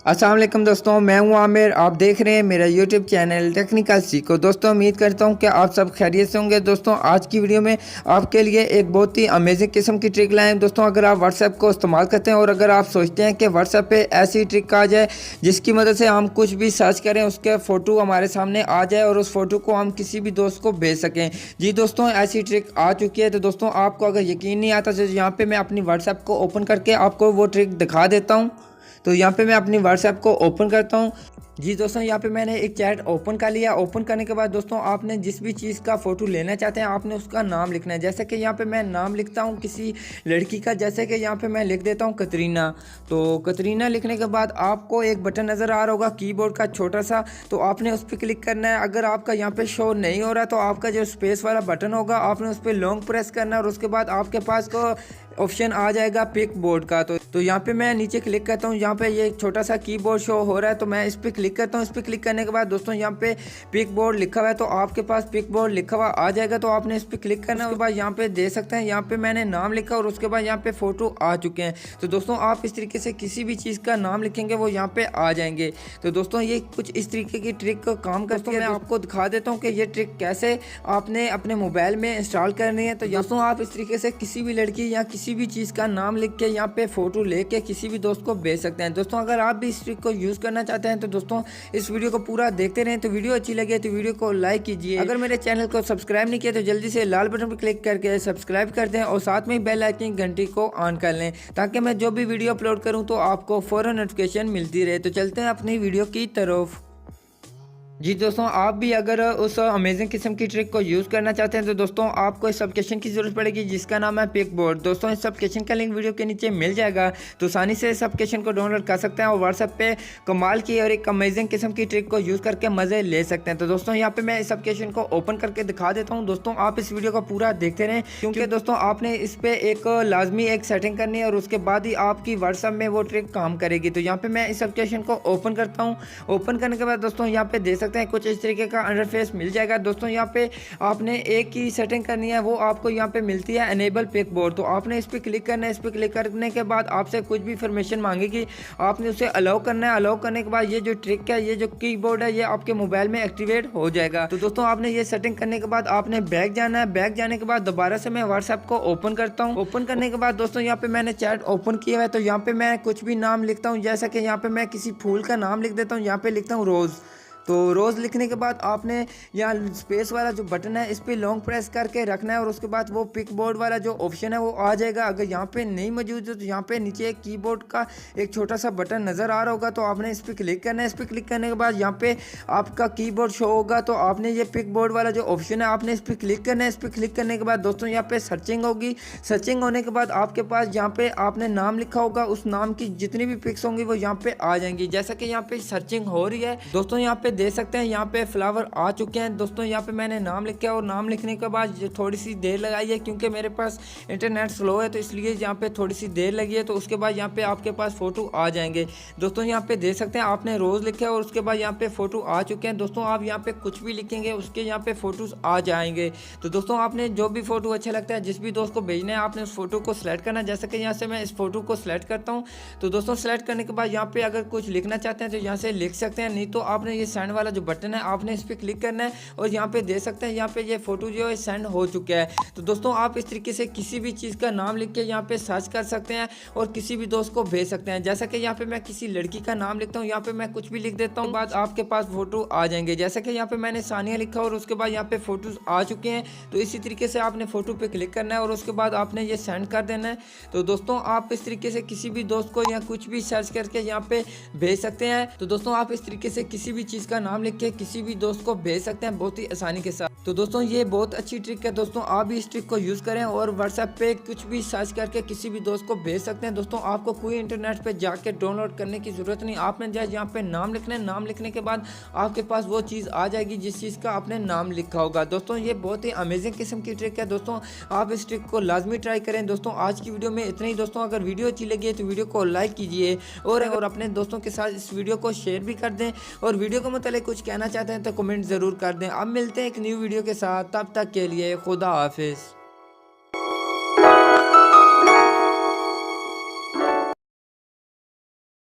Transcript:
अस्सलाम वालेकुम दोस्तों, मैं हूं आमिर। आप देख रहे हैं मेरा यूट्यूब चैनल टेक्निकल सीखो। दोस्तों उम्मीद करता हूं कि आप सब खैरियत से होंगे। दोस्तों आज की वीडियो में आपके लिए एक बहुत ही अमेजिंग किस्म की ट्रिक लाए हैं। दोस्तों अगर आप व्हाट्सएप को इस्तेमाल करते हैं और अगर आप सोचते हैं कि व्हाट्सएप पे ऐसी ट्रिक आ जाए जिसकी मदद से हम कुछ भी सर्च करें उसके फ़ोटो हमारे सामने आ जाए और उस फ़ोटो को हम किसी भी दोस्त को भेज सकें। जी दोस्तों, ऐसी ट्रिक आ चुकी है। तो दोस्तों आपको अगर यकीन नहीं आता तो यहाँ पर मैं अपनी व्हाट्सएप को ओपन करके आपको वो ट्रिक दिखा देता हूँ। तो यहाँ पे मैं अपनी व्हाट्सएप को ओपन करता हूँ। जी दोस्तों, यहाँ पे मैंने एक चैट ओपन कर लिया। ओपन करने के बाद दोस्तों आपने जिस भी चीज़ का फ़ोटो लेना चाहते हैं आपने उसका नाम लिखना है। जैसे कि यहाँ पे मैं नाम लिखता हूँ किसी लड़की का, जैसे कि यहाँ पे मैं लिख देता हूँ कतरीना। तो कतरीना लिखने के बाद आपको एक बटन नज़र आ रहा होगा कीबोर्ड का छोटा सा, तो आपने उस पर क्लिक करना है। अगर आपका यहाँ पे शो नहीं हो रहा तो आपका जो स्पेस वाला बटन होगा आपने उस पर लॉन्ग प्रेस करना है और उसके बाद आपके पास को ऑप्शन आ जाएगा पिक बोर्ड का। तो यहाँ पे मैं नीचे क्लिक करता हूँ। यहाँ पे ये छोटा सा कीबोर्ड शो हो रहा है तो मैं इस पर क्लिक करता हूँ। इस पर क्लिक करने के बाद दोस्तों यहाँ पे पिक बोर्ड लिखा हुआ है तो आपके पास पिक बोर्ड लिखा हुआ आ जाएगा। तो आपने इस पर क्लिक करना है। उसके बाद यहाँ पे दे सकते हैं यहाँ पे मैंने नाम लिखा और उसके बाद यहाँ पे फोटो आ चुके हैं। तो दोस्तों आप इस तरीके से किसी भी चीज़ का नाम लिखेंगे वो यहाँ पे आ जाएंगे। तो दोस्तों ये कुछ इस तरीके की ट्रिक का काम करती है। मैं आपको दिखा देता हूँ कि ये ट्रिक कैसे आपने अपने मोबाइल में इंस्टॉल करनी है। तो दोस्तों आप इस तरीके से किसी भी लड़की या किसी भी चीज़ का नाम लिख के यहाँ पे फोटो लेके किसी भी दोस्त को भेज सकते हैं। दोस्तों अगर आप भी इस ट्रिक को यूज़ करना चाहते हैं तो दोस्तों इस वीडियो को पूरा देखते रहें। तो वीडियो अच्छी लगे तो वीडियो को लाइक कीजिए। अगर मेरे चैनल को सब्सक्राइब नहीं किया तो जल्दी से लाल बटन पर क्लिक करके सब्सक्राइब कर दें और साथ में बेल आइकन घंटी को ऑन कर लें ताकि मैं जो भी वीडियो अपलोड करूँ तो आपको फ़ौरन नोटिफिकेशन मिलती रहे। तो चलते हैं अपनी वीडियो की तरफ। जी दोस्तों, आप भी अगर उस अमेजिंग किस्म की ट्रिक को यूज़ करना चाहते हैं तो दोस्तों आपको इस एप्लीकेशन की ज़रूरत पड़ेगी जिसका नाम है पिक बोर्ड। दोस्तों इस एप्लीकेशन का लिंक वीडियो के नीचे मिल जाएगा, तो आसानी से इस एप्लीकेशन को डाउनलोड कर सकते हैं और व्हाट्सएप पे कमाल की और एक अमेजिंग किस्म की ट्रिक को यूज़ करके मज़े ले सकते हैं। तो दोस्तों यहाँ पे मैं इस एप्लीकेशन को ओपन करके दिखा देता हूँ। दोस्तों आप इस वीडियो को पूरा देखते रहें क्योंकि दोस्तों आपने इस पर एक लाजमी एक सेटिंग करनी है और उसके बाद ही आपकी व्हाट्सएप में वो ट्रिक काम करेगी। तो यहाँ पे मैं इस एप्लीकेशन को ओपन करता हूँ। ओपन करने के बाद दोस्तों यहाँ पे देख सकते हैं कुछ इस तरीके का इंटरफेस मिल जाएगा। दोस्तों यहाँ पे आपने एक ही सेटिंग करनी है, वो आपको यहाँ पे मिलती है एनेबल पिक बोर्ड। तो आपने इस पर क्लिक करना है। इस पर क्लिक करने के बाद आपसे कुछ भी इंफॉर्मेशन मांगेगी, आपने उसे अलाउ करना है। अलाउ करने के बाद ये जो ट्रिक है, ये जो कीबोर्ड है, ये आपके मोबाइल में एक्टिवेट हो जाएगा। तो दोस्तों आपने ये सेटिंग करने के बाद आपने बैक जाना है। बैक जाने के बाद दोबारा से मैं व्हाट्सएप को ओपन करता हूँ। ओपन करने के बाद दोस्तों यहाँ पे मैंने चैट ओपन किया है तो यहाँ पे मैं कुछ भी नाम लिखता हूँ। जैसा कि यहाँ पे मैं किसी फूल का नाम लिख देता हूँ। यहाँ पे लिखता हूँ रोज़। तो रोज़ लिखने के बाद आपने यहाँ स्पेस वाला जो बटन है इस पर लॉन्ग प्रेस करके रखना है और उसके बाद वो पिक बोर्ड वाला जो ऑप्शन है वो आ जाएगा। अगर यहाँ पे नहीं मौजूद है तो यहाँ पे नीचे एक कीबोर्ड का एक छोटा सा बटन नज़र आ रहा होगा, तो आपने इस पर क्लिक करना है। इस पर क्लिक करने के बाद यहाँ पे आपका कीबोर्ड शो होगा, तो आपने ये पिक बोर्ड वाला जो ऑप्शन है आपने इस पर क्लिक करना है। इस पर क्लिक करने के बाद दोस्तों यहाँ पे सर्चिंग होगी। सर्चिंग होने के बाद आपके पास यहाँ पे आपने नाम लिखा होगा, उस नाम की जितनी भी पिक्स होंगी वो यहाँ पे आ जाएंगी। जैसा कि यहाँ पे सर्चिंग हो रही है दोस्तों, यहाँ पे देख सकते हैं यहाँ पे फ्लावर आ चुके हैं। दोस्तों यहाँ पे मैंने नाम लिखा और नाम लिखने के बाद थोड़ी सी देर लगाई है क्योंकि मेरे पास इंटरनेट स्लो है, तो इसलिए यहाँ पे थोड़ी सी देर लगी है। तो उसके बाद यहाँ पे आपके पास फोटो आ जाएंगे। दोस्तों यहाँ पे देख सकते हैं आपने रोज़ लिखा है और उसके बाद यहाँ पे फोटो आ चुके हैं। दोस्तों आप यहाँ पे कुछ भी लिखेंगे उसके यहाँ पे फोटोज आ जाएंगे। तो दोस्तों आपने जो भी फोटो अच्छा लगता है जिस भी दोस्त को भेजना है आपने उस फोटो को सिलेक्ट करना है। जैसे कि यहाँ से मैं इस फोटो को सिलेक्ट करता हूँ। तो दोस्तों सिलेक्ट करने के बाद यहाँ पे अगर कुछ लिखना चाहते हैं तो यहाँ से लिख सकते हैं, नहीं तो आपने ये सेंड वाला जो बटन है आपने इस पर क्लिक करना है और यहाँ पे दे सकते हैं यहाँ पे ये फोटो जो है सेंड हो चुका है। तो दोस्तों आप इस तरीके से किसी भी चीज़ का नाम लिख के यहाँ पे सर्च कर सकते हैं और किसी भी दोस्त को भेज सकते हैं। जैसा कि यहाँ पे मैं किसी लड़की का नाम लिखता हूँ, यहाँ पे मैं कुछ भी लिख देता हूँ, बाद आपके पास फोटो आ जाएंगे। जैसा कि यहाँ पे मैंने सानिया लिखा और उसके बाद यहाँ पे फोटोज आ चुके हैं। तो इसी तरीके से आपने फोटो पे क्लिक करना है और उसके बाद आपने ये सेंड कर देना है। तो दोस्तों आप इस तरीके से किसी भी दोस्त को या कुछ भी सर्च करके यहाँ पे भेज सकते हैं। तो दोस्तों आप इस तरीके से किसी भी चीज़ का नाम लिख के किसी भी दोस्त को भेज सकते हैं बहुत ही आसानी के साथ। तो दोस्तों ये बहुत अच्छी ट्रिक है। दोस्तों आप भी इस ट्रिक को यूज़ करें और व्हाट्सएप पे कुछ भी सर्च करके किसी भी दोस्त को भेज सकते हैं। दोस्तों आपको कोई इंटरनेट पे जाके डाउनलोड करने की ज़रूरत नहीं। आपने जैसे यहाँ पे नाम लिखना है, नाम लिखने के बाद आपके पास वो चीज़ आ जाएगी जिस चीज़ का आपने नाम लिखा होगा। दोस्तों ये बहुत ही अमेजिंग किस्म की ट्रिक है। दोस्तों आप इस ट्रिक को लाजमी ट्राई करें। दोस्तों आज की वीडियो में इतना ही। दोस्तों अगर वीडियो अच्छी लगी है तो वीडियो को लाइक कीजिए और अपने दोस्तों के साथ इस वीडियो को शेयर भी कर दें और वीडियो के मतलब कुछ कहना चाहते हैं तो कमेंट ज़रूर कर दें। अब मिलते हैं एक न्यू वीडियो के साथ, तब तक के लिए खुदा हाफिज़।